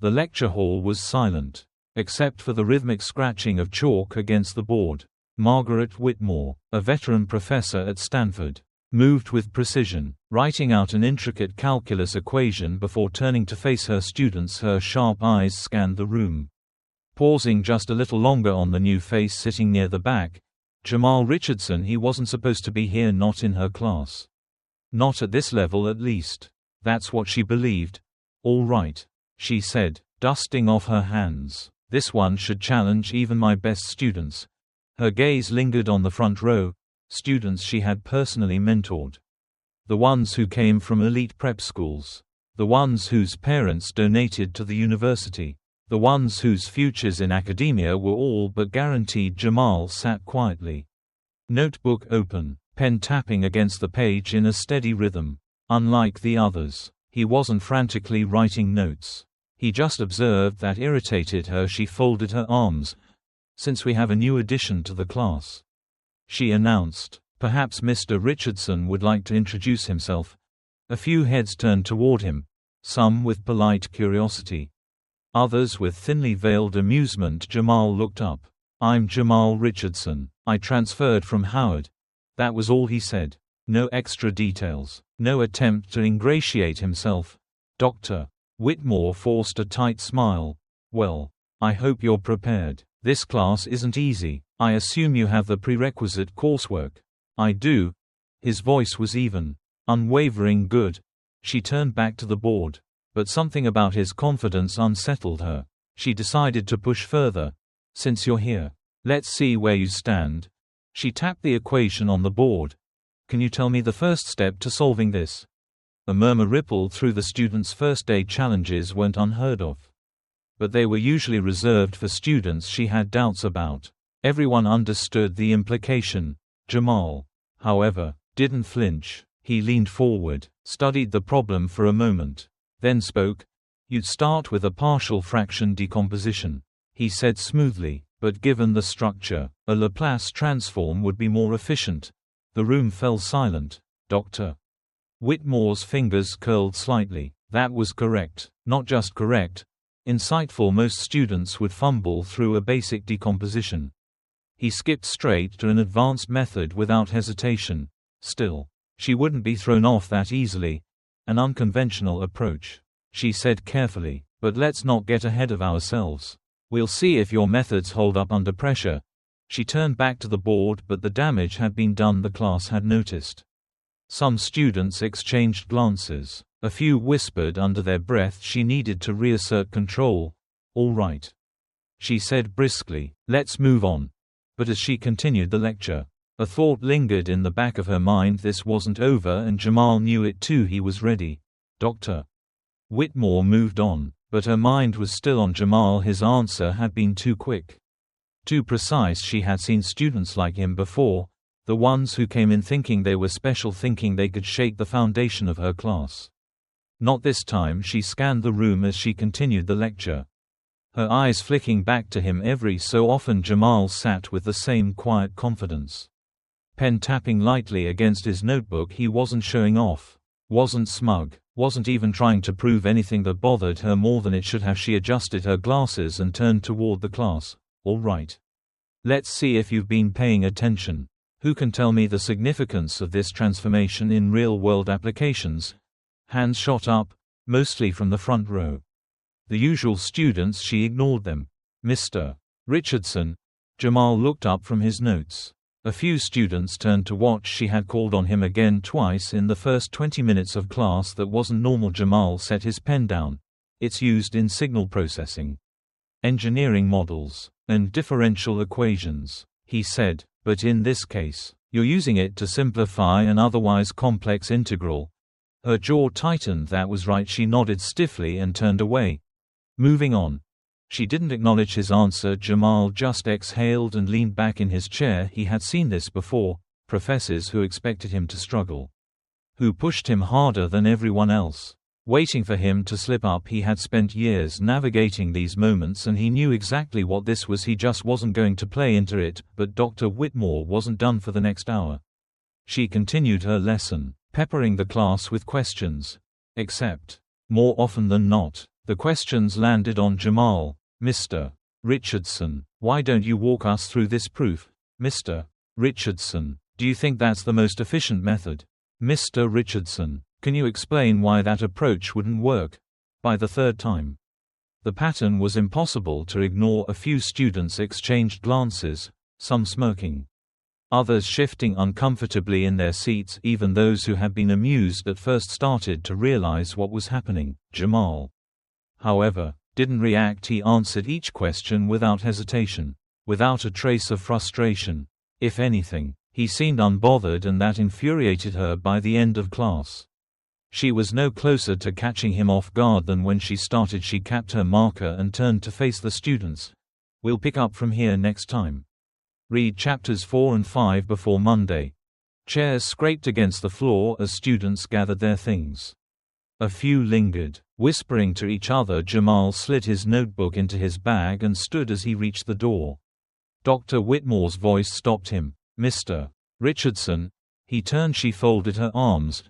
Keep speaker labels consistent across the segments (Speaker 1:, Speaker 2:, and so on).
Speaker 1: The lecture hall was silent, except for the rhythmic scratching of chalk against the board. Margaret Whitmore, a veteran professor at Stanford, moved with precision, writing out an intricate calculus equation before turning to face her students. Her sharp eyes scanned the room. Pausing just a little longer on the new face sitting near the back, Jamal Richardson. He wasn't supposed to be here, not in her class. Not at this level at least. That's what she believed. All right, she said, dusting off her hands. This one should challenge even my best students. Her gaze lingered on the front row, students she had personally mentored. The ones who came from elite prep schools. The ones whose parents donated to the university. The ones whose futures in academia were all but guaranteed. Jamal sat quietly. Notebook open, pen tapping against the page in a steady rhythm. Unlike the others, he wasn't frantically writing notes. He just observed that irritated her. She folded her arms. "Since we have a new addition to the class," she announced, "perhaps Mr. Richardson would like to introduce himself." A few heads turned toward him, some with polite curiosity, others with thinly veiled amusement. Jamal looked up. "I'm Jamal Richardson. I transferred from Howard." That was all he said. No extra details, no attempt to ingratiate himself. Dr. Whitmore forced a tight smile. "Well, I hope you're prepared. This class isn't easy. I assume you have the prerequisite coursework." "I do." His voice was even, unwavering. "Good." She turned back to the board, but something about his confidence unsettled her. She decided to push further. "Since you're here, let's see where you stand." She tapped the equation on the board. "Can you tell me the first step to solving this?" A murmur rippled through the students'. First-day challenges weren't unheard of, but they were usually reserved for students she had doubts about. Everyone understood the implication. Jamal, however, didn't flinch. He leaned forward, studied the problem for a moment, then spoke. "You'd start with a partial fraction decomposition," he said smoothly, "but given the structure, a Laplace transform would be more efficient." The room fell silent. Dr. Whitmore's fingers curled slightly. That was correct. Not just correct. Insightful. Most students would fumble through a basic decomposition. He skipped straight to an advanced method without hesitation. Still, she wouldn't be thrown off that easily. "An unconventional approach," she said carefully, "but let's not get ahead of ourselves. We'll see if your methods hold up under pressure." She turned back to the board, but the damage had been done. The class had noticed. Some students exchanged glances. A few whispered under their breath. She needed to reassert control. "All right," she said briskly, "let's move on." But as she continued the lecture, a thought lingered in the back of her mind. This wasn't over, and Jamal knew it too. He was ready. Dr. Whitmore moved on, but her mind was still on Jamal. His answer had been too quick, too precise. She had seen students like him before, the ones who came in thinking they were special, thinking they could shake the foundation of her class. Not this time. She scanned the room as she continued the lecture, her eyes flicking back to him every so often. Jamal sat with the same quiet confidence, pen tapping lightly against his notebook. He wasn't showing off, wasn't smug, wasn't even trying to prove anything that bothered her more than it should have. She adjusted her glasses and turned toward the class. "All right. Let's see if you've been paying attention. Who can tell me the significance of this transformation in real-world applications?" Hands shot up, mostly from the front row. The usual students. She ignored them. "Mr. Richardson." Jamal looked up from his notes. A few students turned to watch. She had called on him again twice in the first 20 minutes of class. That wasn't normal. Jamal set his pen down. "It's used in signal processing, engineering models, and differential equations," he said, "but in this case, you're using it to simplify an otherwise complex integral." Her jaw tightened. That was right. She nodded stiffly and turned away. "Moving on." She didn't acknowledge his answer. Jamal just exhaled and leaned back in his chair. He had seen this before, professors who expected him to struggle, who pushed him harder than everyone else, waiting for him to slip up. He had spent years navigating these moments, and he knew exactly what this was. He just wasn't going to play into it. But Dr. Whitmore wasn't done for the next hour. She continued her lesson, peppering the class with questions. Except, more often than not, The questions landed on Jamal. Mr. Richardson, why don't you walk us through this proof? Mr. Richardson, do you think that's the most efficient method? Mr. Richardson, can you explain why that approach wouldn't work? By the third time, the pattern was impossible to ignore. A few students exchanged glances, some smirking, others shifting uncomfortably in their seats. Even those who had been amused at first started to realize what was happening. Jamal, however, didn't react. He answered each question without hesitation, without a trace of frustration. If anything, he seemed unbothered, and that infuriated her. By the end of class, she was no closer to catching him off guard than when she started. She capped her marker and turned to face the students. We'll pick up from here next time. Read chapters 4 and 5 before Monday. Chairs scraped against the floor as students gathered their things. A few lingered, whispering to each other. Jamal slid his notebook into his bag and stood as he reached the door. Dr. Whitmore's voice stopped him. Mr. Richardson. He turned. She folded her arms.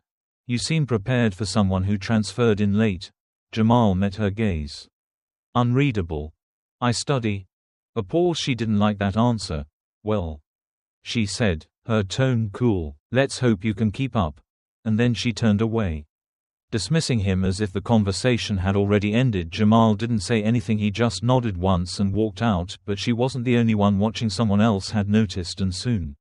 Speaker 1: You seem prepared for someone who transferred in late. Jamal met her gaze. Unreadable. I study. A pause. She didn't like that answer. Well, she said, her tone cool. Let's hope you can keep up. And then she turned away, dismissing him as if the conversation had already ended. Jamal didn't say anything. He just nodded once and walked out, but she wasn't the only one watching. Someone else had noticed, and soon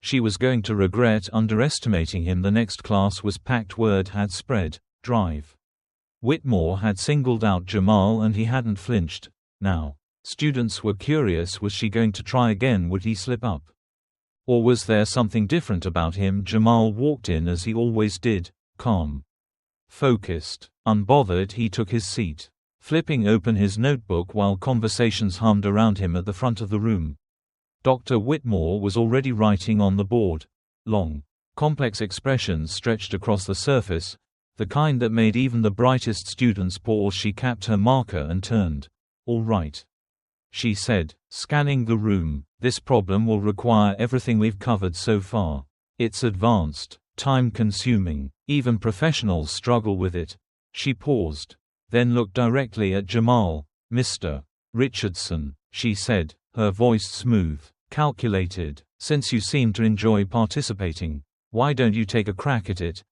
Speaker 1: she was going to regret underestimating him. The next class was packed. Word had spread. Drive. Whitmore had singled out Jamal, and he hadn't flinched. Now, students were curious. Was she going to try again? Would he slip up? Or was there something different about him? Jamal walked in as he always did, calm, focused, unbothered. He took his seat, flipping open his notebook while conversations hummed around him at the front of the room. Dr. Whitmore was already writing on the board. Long, complex expressions stretched across the surface, the kind that made even the brightest students pause. She capped her marker and turned. All right, she said, scanning the room. This problem will require everything we've covered so far. It's advanced, time-consuming. Even professionals struggle with it. She paused, then looked directly at Jamal. Mr. Richardson, she said, her voice smooth, calculated. Since you seem to enjoy participating, why don't you take a crack at it?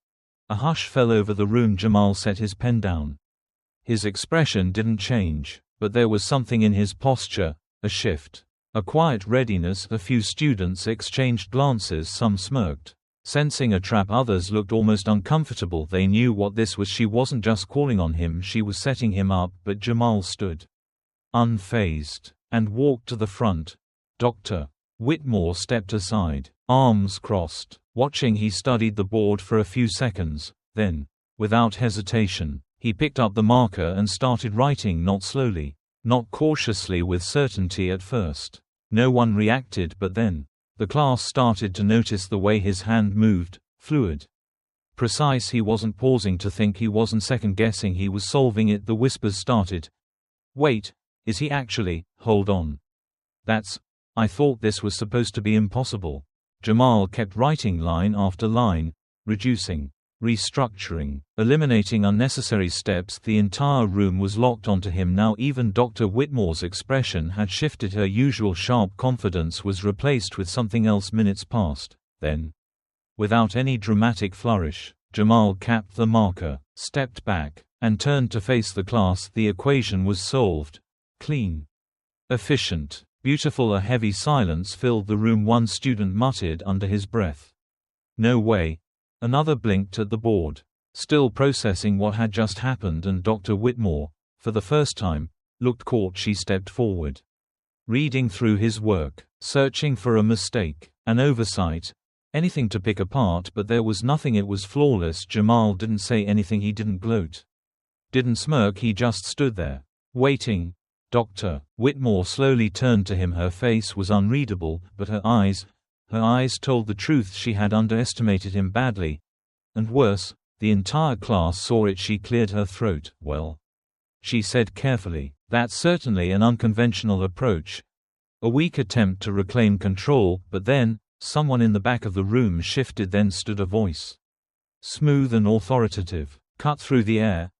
Speaker 1: A hush fell over the room. Jamal set his pen down. His expression didn't change, but there was something in his posture, a shift, a quiet readiness. A few students exchanged glances, some smirked, sensing a trap. Others looked almost uncomfortable. They knew what this was. She wasn't just calling on him, she was setting him up. But Jamal stood unfazed and walked to the front. Dr. Whitmore stepped aside, arms crossed, watching. He studied the board for a few seconds, then, without hesitation, he picked up the marker and started writing. Not slowly, not cautiously, with certainty. At first, no one reacted, but then, the class started to notice the way his hand moved, fluid, precise. He wasn't pausing to think, he wasn't second-guessing, he was solving it. The whispers started. Wait, is he actually? Hold on. I thought this was supposed to be impossible. Jamal kept writing line after line, reducing, restructuring, eliminating unnecessary steps. The entire room was locked onto him now. Even Dr. Whitmore's expression had shifted. Her usual sharp confidence was replaced with something else. Minutes passed. Then, without any dramatic flourish, Jamal capped the marker, stepped back, and turned to face the class. The equation was solved. Clean. Efficient. Beautiful. A heavy silence filled the room. One student muttered under his breath, "No way." Another blinked at the board, still processing what had just happened, and Dr. Whitmore, for the first time, looked caught. She stepped forward, reading through his work, searching for a mistake, an oversight, anything to pick apart, but there was nothing. It was flawless. Jamal didn't say anything. He didn't gloat, didn't smirk. He just stood there, waiting. Dr. Whitmore slowly turned to him. Her face was unreadable, but her eyes told the truth. She had underestimated him badly. And worse, the entire class saw it. She cleared her throat. Well, she said carefully, that's certainly an unconventional approach. A weak attempt to reclaim control. But then, someone in the back of the room shifted. Then stood a voice, smooth and authoritative, cut through the air.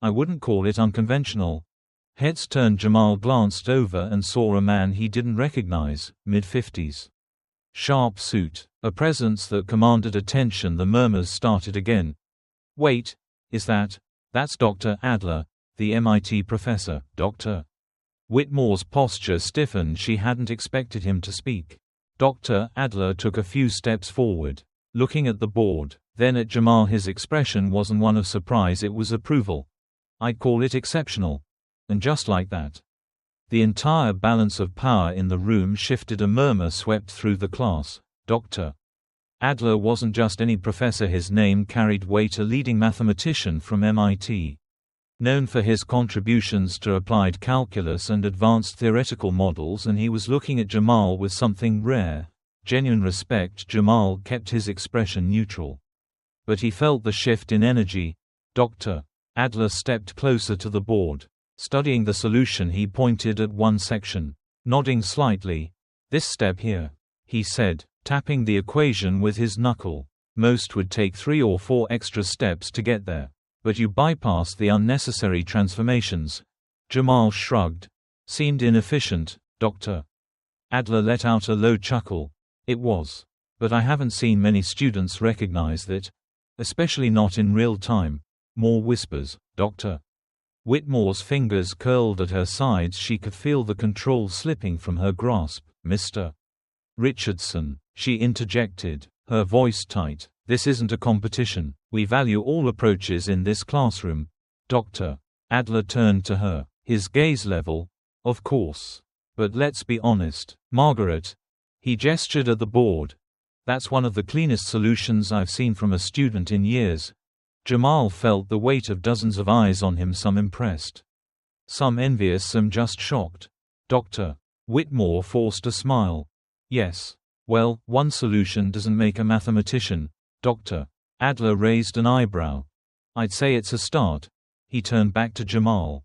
Speaker 1: I wouldn't call it unconventional. Heads turned. Jamal glanced over and saw a man he didn't recognize, mid-50s. Sharp suit, a presence that commanded attention. The murmurs started again. Wait, is that's Dr. Adler, the MIT professor. Dr. Whitmore's posture stiffened. She hadn't expected him to speak. Dr. Adler took a few steps forward, looking at the board, then at Jamal. His expression wasn't one of surprise, it was approval. I'd call it exceptional. And just like that, the entire balance of power in the room shifted. A murmur swept through the class. Dr. Adler wasn't just any professor. His name carried weight, a leading mathematician from MIT. Known for his contributions to applied calculus and advanced theoretical models, and he was looking at Jamal with something rare, genuine respect. Jamal kept his expression neutral, but he felt the shift in energy. Dr. Adler stepped closer to the board, studying the solution. He pointed at one section, nodding slightly. This step here, he said, tapping the equation with his knuckle. Most would take 3 or 4 extra steps to get there, but you bypassed the unnecessary transformations. Jamal shrugged. Seemed inefficient. Dr. Adler let out a low chuckle. It was. But I haven't seen many students recognize that. Especially not in real time. More whispers. Dr. Whitmore's fingers curled at her sides. She could feel the control slipping from her grasp. Mr. Richardson, she interjected, her voice tight. This isn't a competition. We value all approaches in this classroom. Dr. Adler turned to her, his gaze level. Of course. But let's be honest, Margaret. He gestured at the board. That's one of the cleanest solutions I've seen from a student in years. Jamal felt the weight of dozens of eyes on him, some impressed, some envious, some just shocked. Dr. Whitmore forced a smile. Yes. Well, one solution doesn't make a mathematician. Dr. Adler raised an eyebrow. I'd say it's a start. He turned back to Jamal.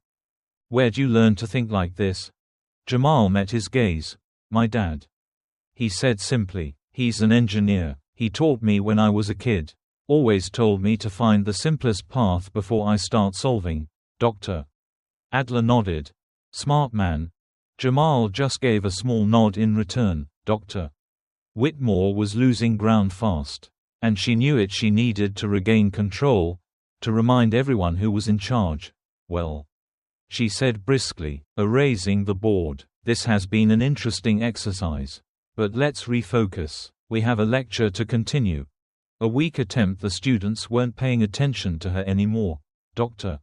Speaker 1: Where'd you learn to think like this? Jamal met his gaze. My dad. He said simply. He's an engineer. He taught me when I was a kid. Always told me to find the simplest path before I start solving. Dr. Adler nodded. Smart man. Jamal just gave a small nod in return. Dr. Whitmore was losing ground fast. And she knew it. She needed to regain control, to remind everyone who was in charge. Well, she said briskly, erasing the board, this has been an interesting exercise. But let's refocus. We have a lecture to continue. A weak attempt. The students weren't paying attention to her anymore. Dr.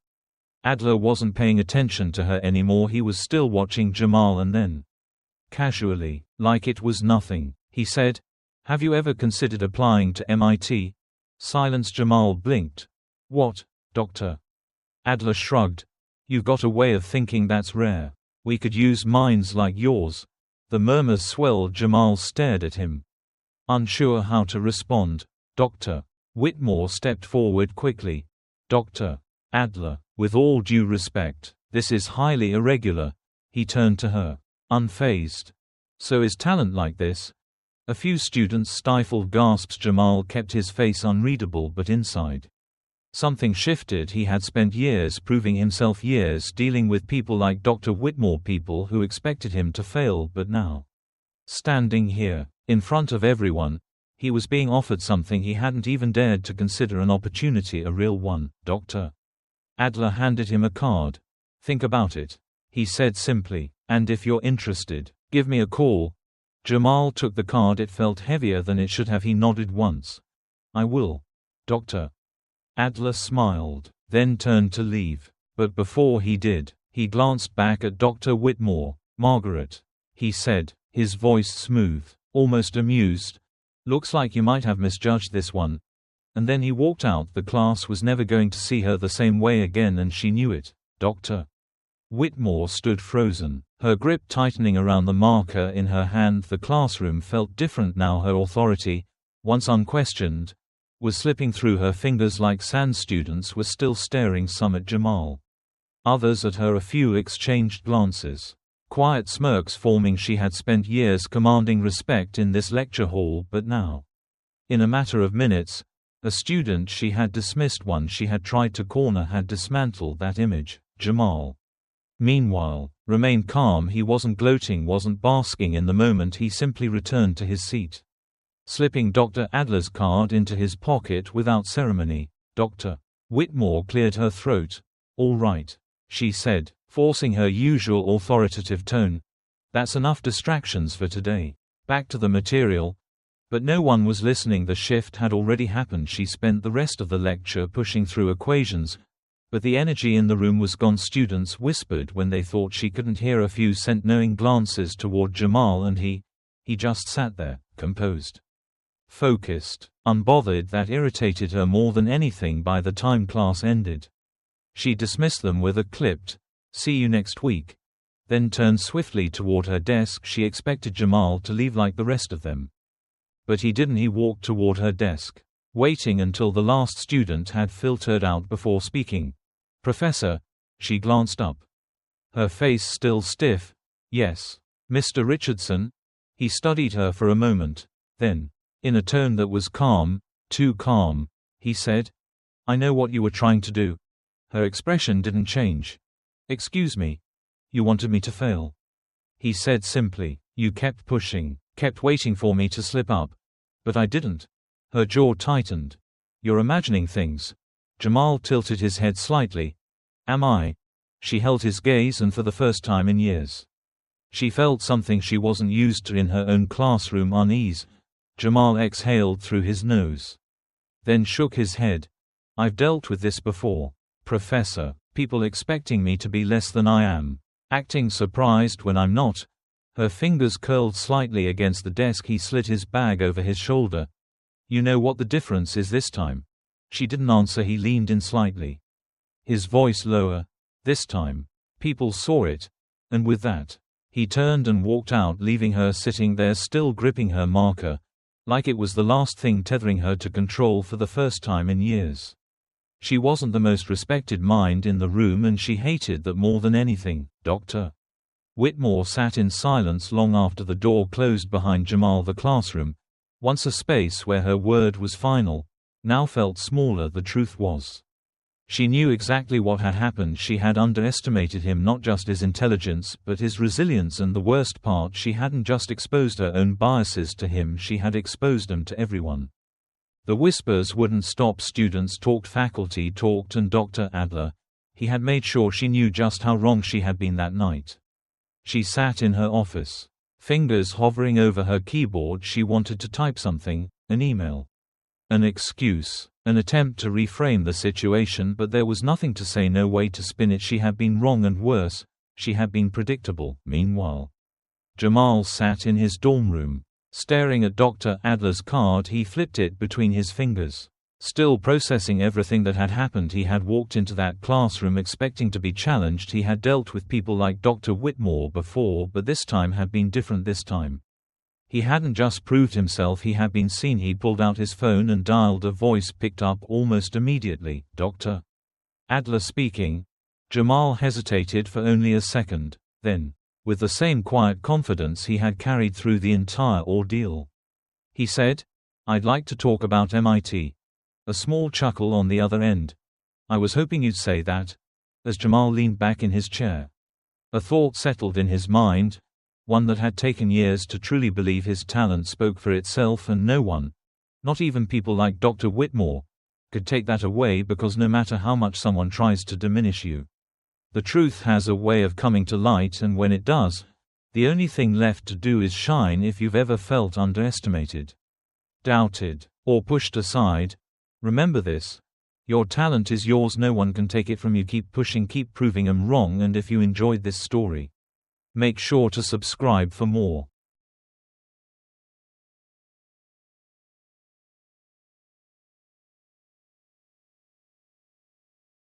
Speaker 1: Adler wasn't paying attention to her anymore. He was still watching Jamal, and then, casually, like it was nothing, he said, have you ever considered applying to MIT? Silence. Jamal blinked. What? Dr. Adler shrugged. You've got a way of thinking that's rare. We could use minds like yours. The murmurs swelled. Jamal stared at him, unsure how to respond. Dr. Whitmore stepped forward quickly. Dr. Adler, with all due respect, this is highly irregular. He turned to her, unfazed. So is talent like this? A few students stifled gasps. Jamal kept his face unreadable, but inside, something shifted. He had spent years proving himself, years dealing with people like Dr. Whitmore, people who expected him to fail, but now, standing here, in front of everyone, he was being offered something he hadn't even dared to consider an opportunity, a real one. Dr. Adler handed him a card. Think about it, he said simply, and if you're interested, give me a call. Jamal took the card. It felt heavier than it should have. He nodded once. I will. Dr. Adler smiled, then turned to leave. But before he did, he glanced back at Dr. Whitmore. Margaret, he said, his voice smooth, almost amused. Looks like you might have misjudged this one. And then he walked out. The class was never going to see her the same way again, and she knew it. Dr. Whitmore stood frozen, her grip tightening around the marker in her hand. The classroom felt different now. Her authority, once unquestioned, was slipping through her fingers like sand. Students were still staring, some at Jamal, others at her. A few exchanged glances, quiet smirks forming. She had spent years commanding respect in this lecture hall, but now, in a matter of minutes, A student she had dismissed, one she had tried to corner, had dismantled that image. Jamal, meanwhile, remained calm. He wasn't gloating, wasn't basking in the moment. He simply returned to his seat, slipping Dr. Adler's card into his pocket without ceremony. Dr. Whitmore cleared her throat. "All right," she said, forcing her usual authoritative tone. "That's enough distractions for today. Back to the material." But no one was listening. The shift had already happened. She spent the rest of the lecture pushing through equations, but the energy in the room was gone. Students whispered when they thought she couldn't hear. A few sent knowing glances toward Jamal, and he just sat there, composed, focused, unbothered. That irritated her more than anything. By the time class ended, she dismissed them with a clipped, "See you next week," then turned swiftly toward her desk. She expected Jamal to leave like the rest of them, but he didn't. He walked toward her desk, waiting until the last student had filtered out before speaking. "Professor?" She glanced up, her face still stiff. "Yes, Mr. Richardson?" He studied her for a moment. Then, in a tone that was calm, too calm, he said, "I know what you were trying to do." Her expression didn't change. "Excuse me. You wanted me to fail," he said simply. "You kept pushing, kept waiting for me to slip up. But I didn't." Her jaw tightened. "You're imagining things." Jamal tilted his head slightly. "Am I?" She held his gaze, and for the first time in years, she felt something she wasn't used to in her own classroom: unease. Jamal exhaled through his nose, then shook his head. "I've dealt with this before, Professor. People expecting me to be less than I am. Acting surprised when I'm not." Her fingers curled slightly against the desk. He slid his bag over his shoulder. "You know what the difference is this time?" She didn't answer. He leaned in slightly, his voice lower. "This time, people saw it." And with that, he turned and walked out, leaving her sitting there, still gripping her marker, like it was the last thing tethering her to control for the first time in years. She wasn't the most respected mind in the room, and she hated that more than anything. Dr. Whitmore sat in silence long after the door closed behind Jamal. The classroom, once a space where her word was final, now felt smaller. The truth was, she knew exactly what had happened. She had underestimated him, not just his intelligence, but his resilience, and the worst part, she hadn't just exposed her own biases to him, she had exposed them to everyone. The whispers wouldn't stop. Students talked, faculty talked, and Dr. Adler, he had made sure she knew just how wrong she had been that night. She sat in her office, fingers hovering over her keyboard. She wanted to type something, an email, an excuse, an attempt to reframe the situation, but there was nothing to say, no way to spin it. She had been wrong, and worse, she had been predictable. Meanwhile, Jamal sat in his dorm room, staring at Dr. Adler's card. He flipped it between his fingers, still processing everything that had happened. He had walked into that classroom expecting to be challenged. He had dealt with people like Dr. Whitmore before, but this time had been different. This time, he hadn't just proved himself, he had been seen. He pulled out his phone and dialed. A voice picked up almost immediately. "Dr. Adler speaking." Jamal hesitated for only a second. Then, with the same quiet confidence he had carried through the entire ordeal, he said, "I'd like to talk about MIT." A small chuckle on the other end. "I was hoping you'd say that." As Jamal leaned back in his chair, a thought settled in his mind, one that had taken years to truly believe. His talent spoke for itself, and no one, not even people like Dr. Whitmore, could take that away, because no matter how much someone tries to diminish you, the truth has a way of coming to light, and when it does, the only thing left to do is shine. If you've ever felt underestimated, doubted, or pushed aside, remember this: your talent is yours, no one can take it from you. Keep pushing, keep proving them wrong, and if you enjoyed this story, make sure to subscribe for more.